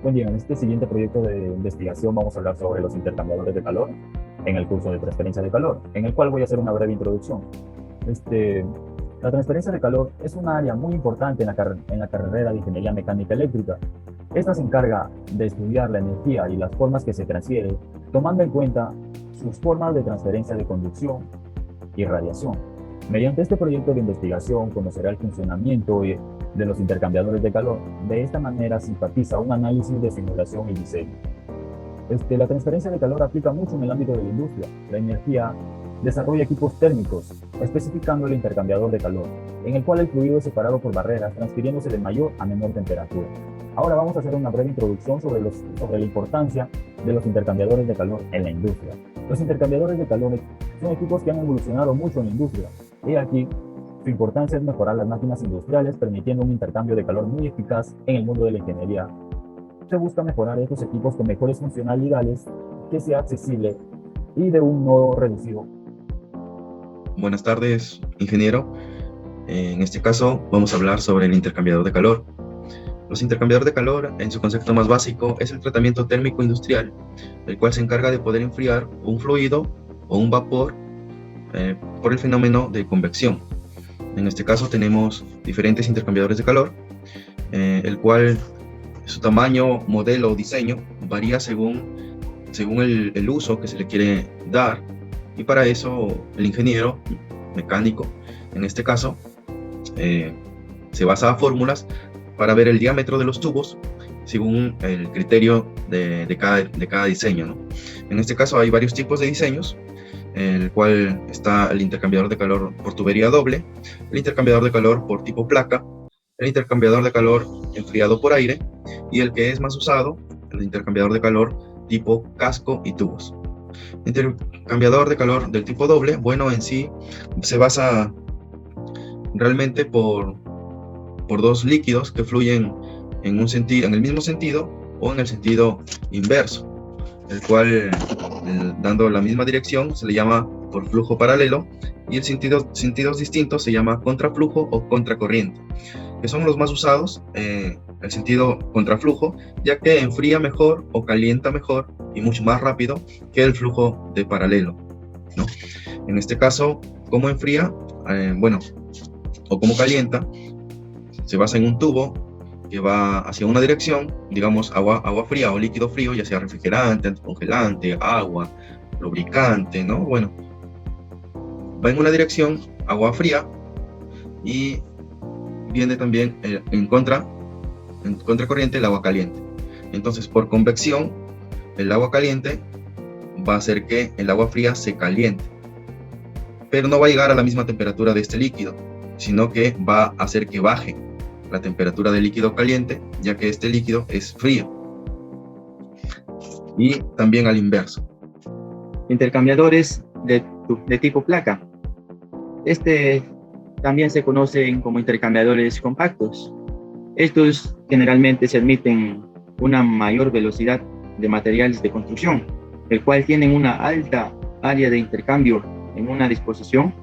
Buen día, en este siguiente proyecto de investigación vamos a hablar sobre los intercambiadores de calor en el curso de transferencia de calor, en el cual voy a hacer una breve introducción. Este, la transferencia de calor es un área muy importante en la carrera de Ingeniería Mecánica Eléctrica. Esta se encarga de estudiar la energía y las formas que se transfiere, tomando en cuenta sus formas de transferencia de conducción y radiación. Mediante este proyecto de investigación conocerá el funcionamiento de los intercambiadores de calor. De esta manera simpatiza un análisis de simulación y diseño. La transferencia de calor aplica mucho en el ámbito de la industria. La energía desarrolla equipos térmicos, especificando el intercambiador de calor, en el cual el fluido es separado por barreras, transfiriéndose de mayor a menor temperatura. Ahora vamos a hacer una breve introducción sobre la importancia de los intercambiadores de calor en la industria. Los intercambiadores de calor son equipos que han evolucionado mucho en la industria. Y aquí, su importancia es mejorar las máquinas industriales, permitiendo un intercambio de calor muy eficaz en el mundo de la ingeniería. Se busca mejorar estos equipos con mejores funcionalidades, que sea accesible y de un modo reducido. Buenas tardes, ingeniero. En este caso vamos a hablar sobre el intercambiador de calor. Los intercambiadores de calor, en su concepto más básico, es el tratamiento térmico industrial, el cual se encarga de poder enfriar un fluido o un vapor por el fenómeno de convección. En este caso tenemos diferentes intercambiadores de calor, el cual su tamaño, modelo o diseño varía según el uso que se le quiere dar, y para eso el ingeniero mecánico, en este caso, se basa a fórmulas para ver el diámetro de los tubos según el criterio de cada diseño, ¿no? En este caso hay varios tipos de diseños, el cual está el intercambiador de calor por tubería doble, el intercambiador de calor por tipo placa, el intercambiador de calor enfriado por aire, y el que es más usado, el intercambiador de calor tipo casco y tubos. Intercambiador de calor del tipo doble, bueno, en sí se basa realmente por dos líquidos que fluyen en el mismo sentido o en el sentido inverso, el cual, dando la misma dirección, se le llama por flujo paralelo, y el sentidos distintos se llama contraflujo o contracorriente, que son los más usados. El sentido contraflujo, ya que enfría mejor o calienta mejor y mucho más rápido que el flujo de paralelo, ¿no? En este caso, ¿cómo enfría? O cómo calienta, se basa en un tubo que va hacia una dirección, digamos agua fría o líquido frío, ya sea refrigerante, anticongelante, agua, lubricante, ¿no? Bueno, va en una dirección, agua fría, y viene también en contracorriente el agua caliente. Entonces, por convección, el agua caliente va a hacer que el agua fría se caliente, pero no va a llegar a la misma temperatura de este líquido, sino que va a hacer que baje la temperatura del líquido caliente, ya que este líquido es frío. Y también al inverso. Intercambiadores de tipo placa. También se conocen como intercambiadores compactos. Estos generalmente se admiten una mayor velocidad de materiales de construcción, el cual tienen una alta área de intercambio en una disposición,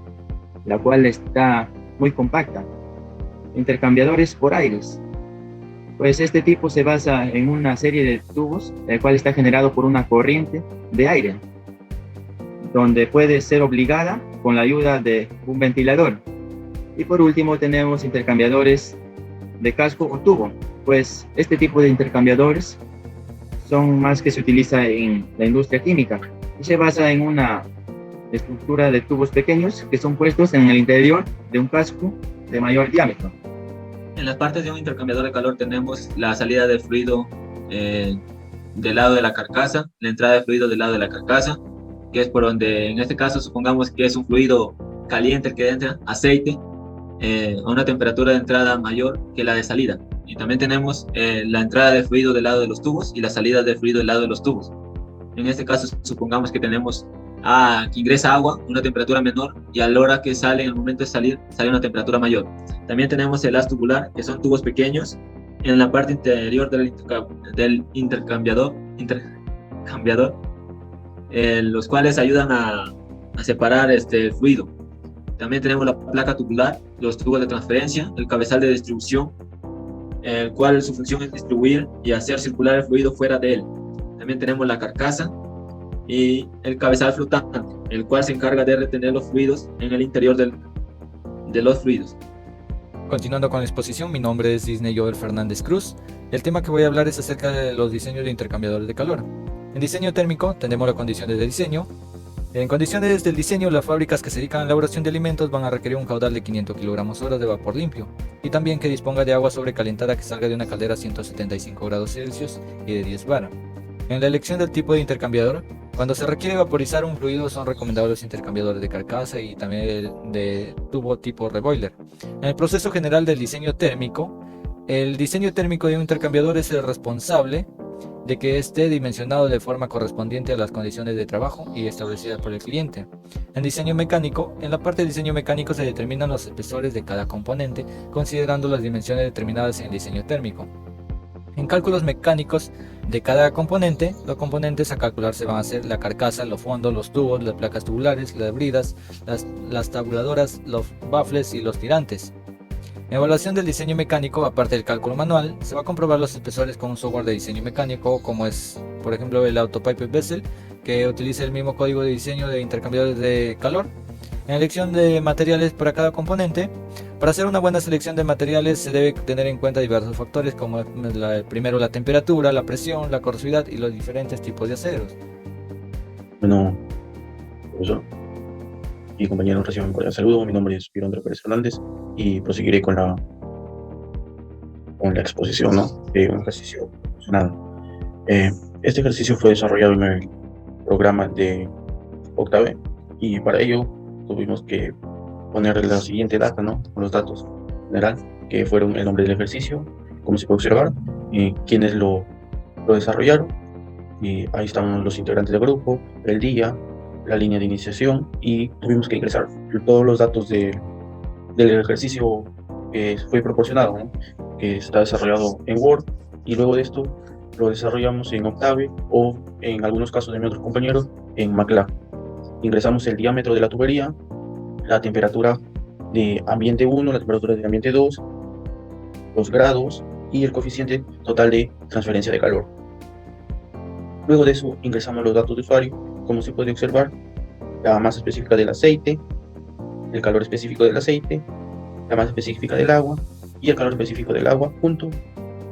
la cual está muy compacta. Intercambiadores por aires. Pues este tipo se basa en una serie de tubos, el cual está generado por una corriente de aire, donde puede ser obligada con la ayuda de un ventilador. Y por último tenemos intercambiadores de casco o tubo. Pues este tipo de intercambiadores son más que se utiliza en la industria química y se basa en una estructura de tubos pequeños que son puestos en el interior de un casco de mayor diámetro. En las partes de un intercambiador de calor tenemos la salida de fluido del lado de la carcasa, la entrada de fluido del lado de la carcasa, que es por donde, en este caso, supongamos que es un fluido caliente el que entra, aceite, a una temperatura de entrada mayor que la de salida. Y también tenemos la entrada de fluido del lado de los tubos y la salida de fluido del lado de los tubos. En este caso, supongamos que tenemos que ingresa agua a una temperatura menor, y a la hora que sale, en el momento de salir, sale a una temperatura mayor. También tenemos el haz tubular, que son tubos pequeños en la parte interior del intercambiador, los cuales ayudan a separar el fluido. También tenemos la placa tubular, los tubos de transferencia, el cabezal de distribución, el cual su función es distribuir y hacer circular el fluido fuera de él. También tenemos la carcasa y el cabezal flotante, el cual se encarga de retener los fluidos en el interior de los fluidos. Continuando con la exposición, mi nombre es Disney Joel Fernández Cruz. El tema que voy a hablar es acerca de los diseños de intercambiadores de calor. En diseño térmico tenemos las condiciones de diseño. En condiciones del diseño, las fábricas que se dedican a la elaboración de alimentos van a requerir un caudal de 500 kg/h de vapor limpio y también que disponga de agua sobrecalentada que salga de una caldera a 175 grados Celsius y de 10 bar. En la elección del tipo de intercambiador, cuando se requiere vaporizar un fluido son recomendables los intercambiadores de carcasa y también el de tubo tipo reboiler. En el proceso general del diseño térmico, el diseño térmico de un intercambiador es el responsable de que esté dimensionado de forma correspondiente a las condiciones de trabajo y establecidas por el cliente. En diseño mecánico, en la parte de diseño mecánico se determinan los espesores de cada componente, considerando las dimensiones determinadas en el diseño térmico. En cálculos mecánicos de cada componente, los componentes a calcularse van a ser la carcasa, los fondos, los tubos, las placas tubulares, las bridas, las tabuladoras, los baffles y los tirantes. En evaluación del diseño mecánico, aparte del cálculo manual, se va a comprobar los espesores con un software de diseño mecánico como es, por ejemplo, el Autopipe Vessel, que utiliza el mismo código de diseño de intercambiadores de calor. En elección de materiales para cada componente, para hacer una buena selección de materiales se debe tener en cuenta diversos factores como primero la temperatura, la presión, la corrosividad y los diferentes tipos de aceros. Bueno, profesor y compañeros, reciban un cordial saludo. Mi nombre es Piero Andrés Pérez Fernández y proseguiré con la exposición, ¿no?, de un ejercicio proporcionado. Este ejercicio fue desarrollado en el programa de Octave y para ello tuvimos que poner la siguiente data, ¿no?, con los datos general, que fueron el nombre del ejercicio, como se puede observar, quienes lo desarrollaron, y ahí están los integrantes del grupo, el día, la línea de iniciación, y tuvimos que ingresar todos los datos del ejercicio que fue proporcionado, ¿no?, que está desarrollado en Word, y luego de esto lo desarrollamos en Octave o en algunos casos de mi otros compañeros en MATLAB. Ingresamos el diámetro de la tubería, la temperatura de ambiente 1, la temperatura de ambiente 2, los grados y el coeficiente total de transferencia de calor. Luego de eso ingresamos los datos de usuario, como se puede observar, la masa específica del aceite, el calor específico del aceite, la masa específica del agua y el calor específico del agua, junto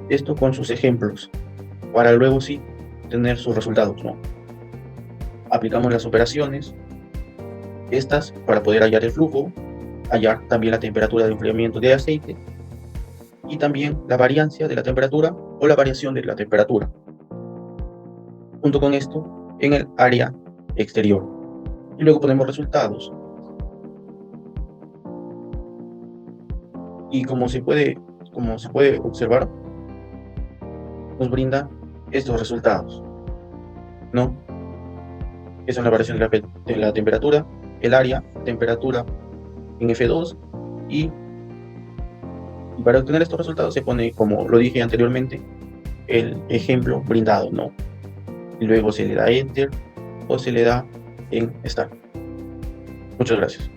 esto con sus ejemplos, para luego sí tener sus resultados, ¿no? Aplicamos las operaciones, estas para poder hallar el flujo, hallar también la temperatura de enfriamiento de aceite y también la variancia de la temperatura o la variación de la temperatura. Junto con esto en el área exterior. Y luego ponemos resultados. Y como se puede observar, nos brinda estos resultados, ¿no? Que son la variación de la temperatura, el área, temperatura en F2, y para obtener estos resultados se pone, como lo dije anteriormente, el ejemplo brindado, ¿no? Y luego se le da Enter o se le da en Start. Muchas gracias.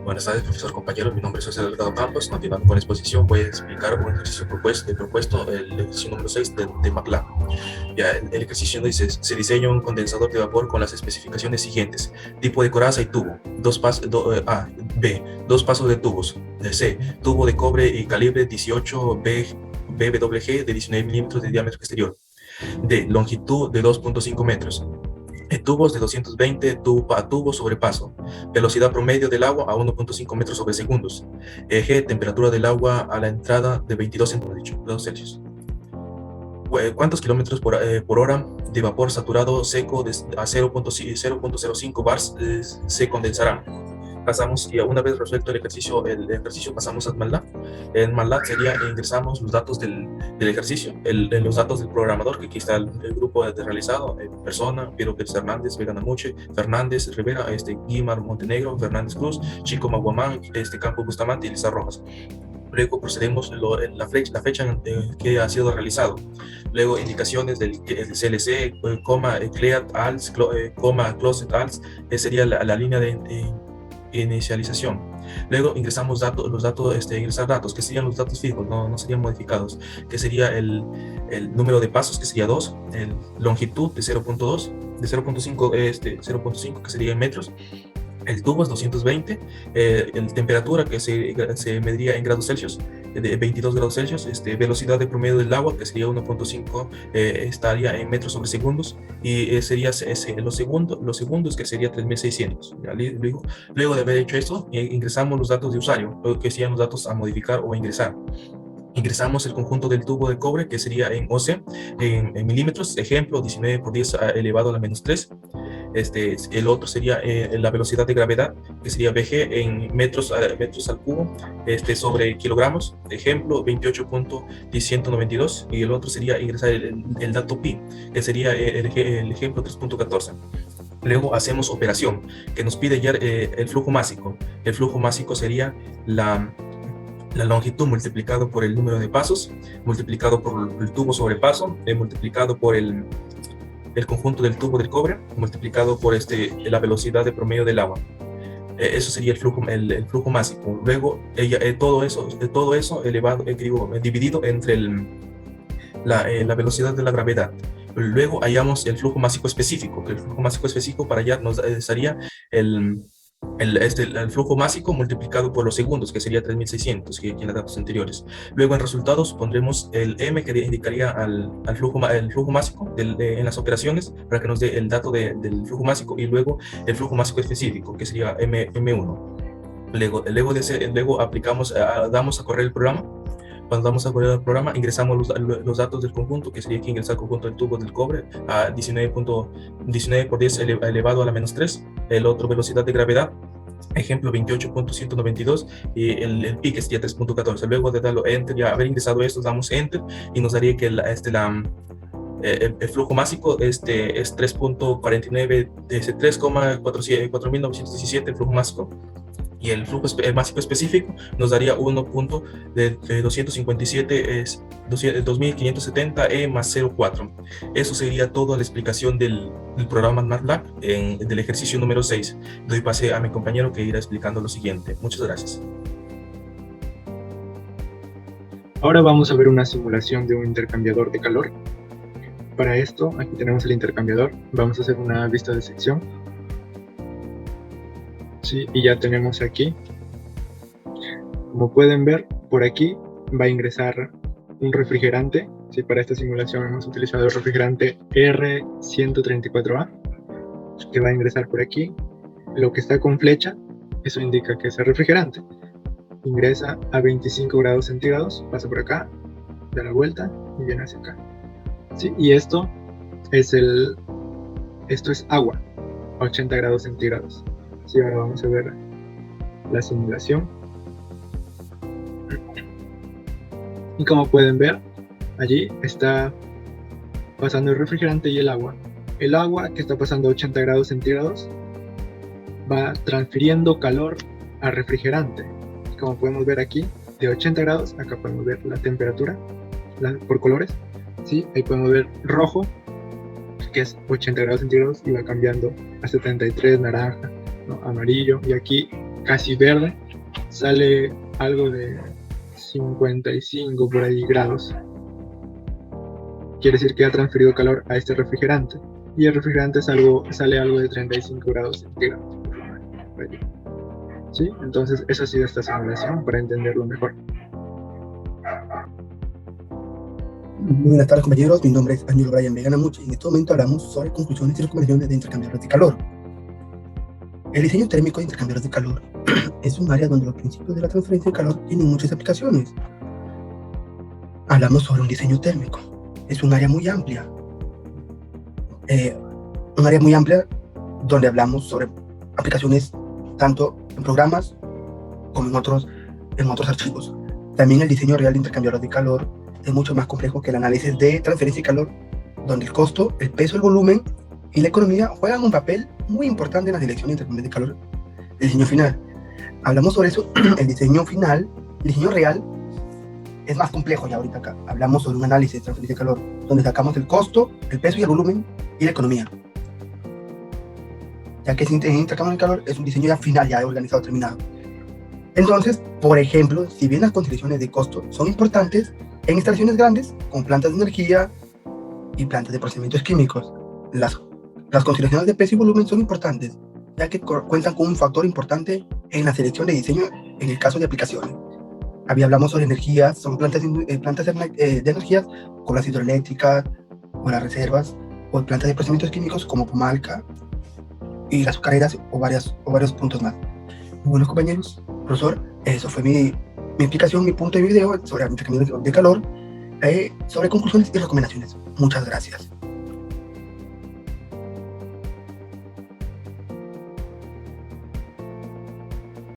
Buenas tardes, profesor, compañeros. Mi nombre es José Delgado Campos. Continuando con la exposición, voy a explicar un ejercicio propuesto, el ejercicio número 6 de MATLAB. Ya, el ejercicio dice: se diseña un condensador de vapor con las especificaciones siguientes: tipo de coraza y tubo, dos pasos de tubos, C, tubo de cobre y calibre 18 BWG de 19 milímetros de diámetro exterior, D, longitud de 2.5 metros, tubos de 220 tubo sobre paso, velocidad promedio del agua a 1.5 metros sobre segundos, G, temperatura del agua a la entrada de 22 grados Celsius. ¿Cuántos kilómetros por hora de vapor saturado seco a 0.05 bars se condensará? Pasamos, y una vez resuelto el ejercicio pasamos a MATLAB. En MATLAB ingresamos los datos del ejercicio, los datos del programador, que aquí está el grupo realizado: persona, Piero Pérez Hernández, Vega Namuche, Fernández Rivera, Guimar Montenegro, Fernández Cruz, Chico Maguamán, Campo Bustamante y Lisa Rojas. Luego procedemos la fecha en que ha sido realizado. Luego indicaciones del CLC, cleared als, closet als, sería la línea inicialización. Luego ingresamos ingresar datos, que serían los datos fijos, no serían modificados, que sería el número de pasos, que sería 2, el longitud de 0.2, de 0.5, 0.5, que sería en metros. El tubo es 220, la temperatura que se mediría en grados Celsius, de 22 grados Celsius, velocidad de promedio del agua, que sería 1.5, estaría en metros sobre segundos, y sería los segundos, que sería 3600. Luego de haber hecho esto, ingresamos los datos de usuario, que serían los datos a modificar o a ingresar. Ingresamos el conjunto del tubo de cobre, que sería en OC, en milímetros, ejemplo, 19 por 10 elevado a la menos 3. El otro sería la velocidad de gravedad, que sería VG en metros al cubo, sobre kilogramos, ejemplo, 28.192, y el otro sería ingresar el dato pi, que sería el ejemplo 3.14. Luego hacemos operación, que nos pide ya el flujo másico. El flujo másico sería la longitud multiplicado por el número de pasos, multiplicado por el tubo sobre paso, multiplicado por el conjunto del tubo del cobre, multiplicado por la velocidad de promedio del agua. Eso sería el flujo másico. Luego todo eso dividido entre la velocidad de la gravedad. Luego hallamos el flujo másico específico, que el flujo másico específico para allá nos daría el flujo másico multiplicado por los segundos, que sería 3600, que en los datos anteriores. Luego en resultados pondremos el M, que indicaría el flujo másico en las operaciones, para que nos dé el dato del flujo másico, y luego el flujo másico específico, que sería M1. Luego aplicamos, damos a correr el programa. Cuando damos a correr el programa, ingresamos los datos del conjunto, que sería que ingresar el conjunto del tubo del cobre a 19 por 10 elevado a la menos 3, el otro velocidad de gravedad, ejemplo 28.192, y el pi, que sería 3.14. Luego de darlo enter, ya haber ingresado esto, damos enter, y nos daría que el flujo másico es 3.49, 3,4917 el flujo másico. Y el flujo másico específico nos daría 1.257, es 2570 E más 0,4. Eso sería toda la explicación del programa MATLAB del ejercicio número 6. Doy pase a mi compañero, que irá explicando lo siguiente. Muchas gracias. Ahora vamos a ver una simulación de un intercambiador de calor. Para esto, aquí tenemos el intercambiador. Vamos a hacer una vista de sección. Sí, y ya tenemos aquí, como pueden ver, por aquí va a ingresar un refrigerante. Sí, para esta simulación hemos utilizado el refrigerante R134A, que va a ingresar por aquí. Lo que está con flecha, eso indica que es el refrigerante. Ingresa a 25 grados centígrados, pasa por acá, da la vuelta y viene hacia acá. Sí, y esto es agua, a 80 grados centígrados. Sí, ahora vamos a ver la simulación. Y como pueden ver, allí está pasando el refrigerante y el agua. El agua, que está pasando a 80 grados centígrados, va transfiriendo calor al refrigerante. Como podemos ver aquí, de 80 grados, acá podemos ver la temperatura por colores. ¿Sí? Ahí podemos ver rojo, que es 80 grados centígrados, y va cambiando a 73, naranja, ¿no? Amarillo, y aquí casi verde, sale algo de 55 por ahí grados. Quiere decir que ha transferido calor a este refrigerante, y el refrigerante sale algo de 35 grados centígrados. ¿Sí? Entonces eso ha sido esta simulación para entenderlo mejor. Buenas tardes, compañeros, mi nombre es Ángel Brian Veganamuch, y en este momento hablamos sobre conclusiones y recomendaciones de intercambiadores de calor. El diseño térmico de intercambiadores de calor es un área donde los principios de la transferencia de calor tienen muchas aplicaciones. Hablamos sobre un diseño térmico. Es un área muy amplia. Donde hablamos sobre aplicaciones tanto en programas como en otros archivos. También el diseño real de intercambiadores de calor es mucho más complejo que el análisis de transferencia de calor, donde el costo, el peso, el volumen y la economía juegan un papel muy importante en la selección de intercambiadores de calor. El diseño final. Hablamos sobre eso. El diseño final, el diseño real, es más complejo ya ahorita acá. Hablamos sobre un análisis de transferencia de calor, donde sacamos el costo, el peso y el volumen y la economía. ya que el intercambio de calor es un diseño ya final, ya organizado, terminado. Entonces, por ejemplo, si bien las consideraciones de costo son importantes, en instalaciones grandes, con plantas de energía y plantas de procedimientos químicos, las consideraciones de precio y volumen son importantes, ya que cuentan con un factor importante en la selección de diseño en el caso de aplicaciones. Hablamos sobre energías, son plantas de energías como las hidroeléctricas o las reservas, o plantas de procedimientos químicos como Pomalca y las azucareras o varios puntos más. Bueno, compañeros, profesor, eso fue mi explicación, mi punto de video sobre el intercambio de calor, sobre conclusiones y recomendaciones. Muchas gracias.